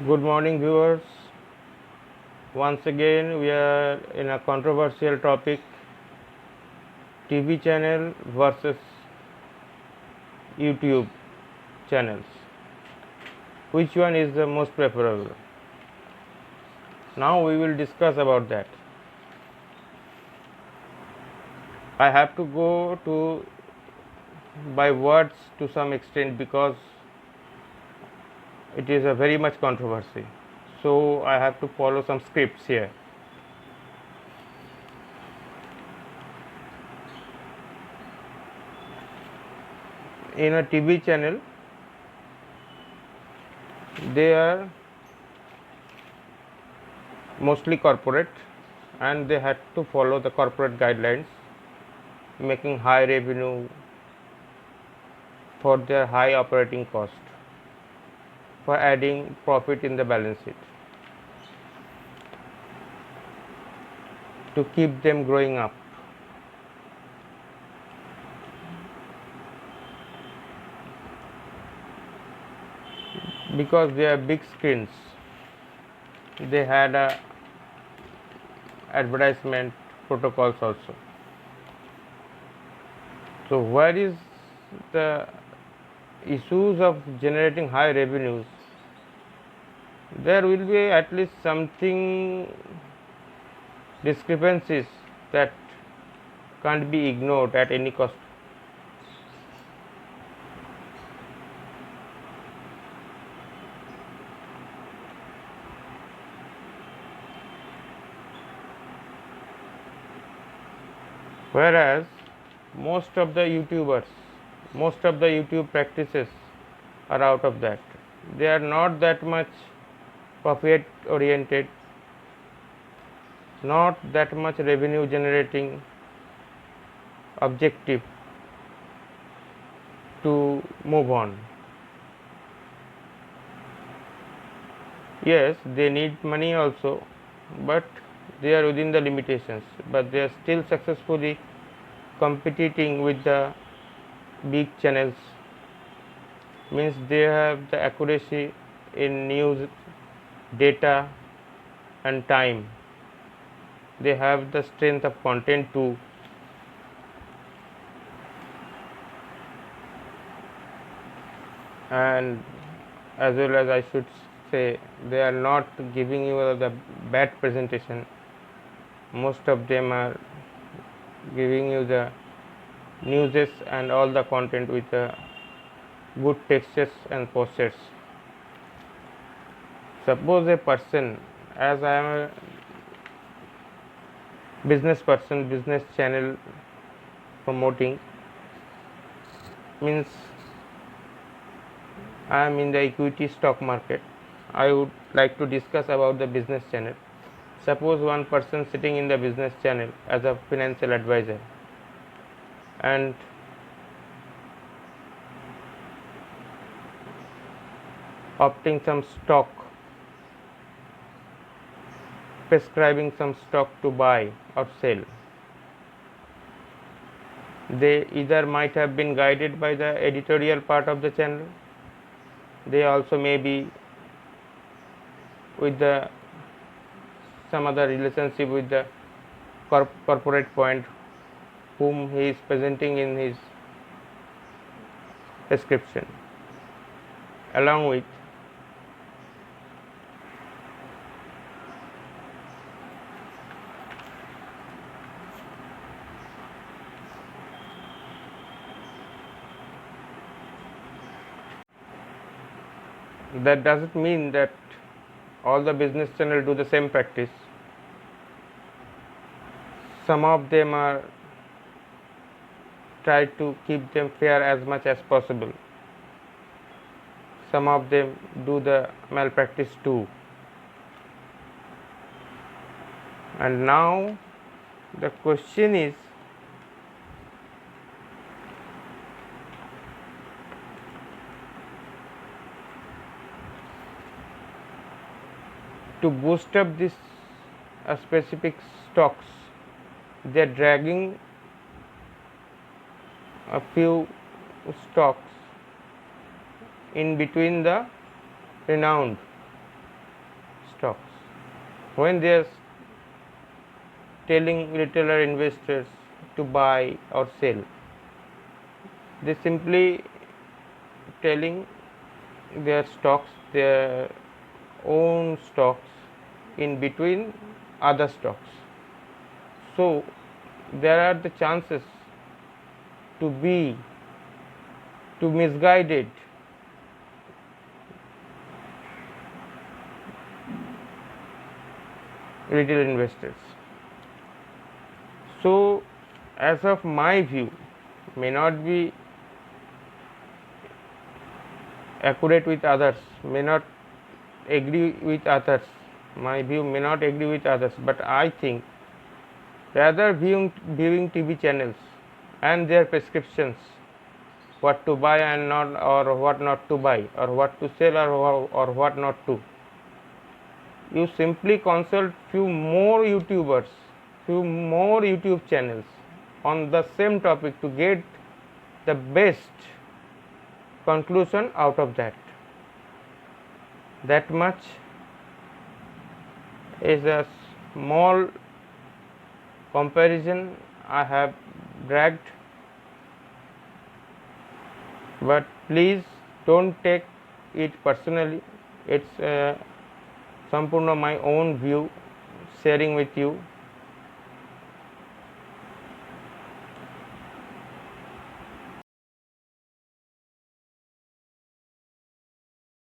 Good morning, viewers. Once again, we are in a controversial topic, TV channel versus YouTube channels. Which one is the most preferable? Now we will discuss about that. I have to go to by words to some extent because it is a very much controversy. So I have to follow some scripts here. In a TV channel, they are mostly corporate and they had to follow the corporate guidelines, making high revenue for their high operating cost, for adding profit in the balance sheet, to keep them growing up. Because they are big screens, they had advertisement protocols also. So where is the issues of generating high revenues? There will be at least something discrepancies that can't be ignored at any cost. Whereas most of the YouTubers, most of the YouTube practices are out of that. They are not that much profit oriented, not that much revenue generating objective to move on. Yes, they need money also, but they are within the limitations, but they are still successfully competing with the big channels. Means they have the accuracy in news, data and time. They have the strength of content too. And as well as I should say, they are not giving you the bad presentation. Most of them are giving you the newses and all the content with the good textures and postures. Suppose a person, as I am a business person, business channel promoting, means I am in the equity stock market. I would like to discuss about the business channel. Suppose one person sitting in the business channel as a financial advisor and opting some stock, prescribing some stock to buy or sell. They either might have been guided by the editorial part of the channel, they also may be with the some other relationship with the corporate point whom he is presenting in his description. Along with that doesn't mean that all the business channels do the same practice. Some of them are try to keep them fair as much as possible. Some of them do the malpractice too. And now the question is, to boost up this specific stocks, they are dragging a few stocks in between the renowned when they are telling retailer investors to buy or sell, they simply telling their stocks, their own stocks in between other stocks. So there are the chances to be to misguided retail investors. So as of my view, may not be accurate with others, may not agree with others, my view may not agree with others, but I think rather viewing TV channels and their prescriptions, what to buy and not, or what not to buy, or what to sell, or what not to, you simply consult few more YouTubers, few more YouTube channels on the same topic to get the best conclusion out of that. That much is a small comparison I have dragged, but please don't take it personally. It's Sampurna my own view sharing with you.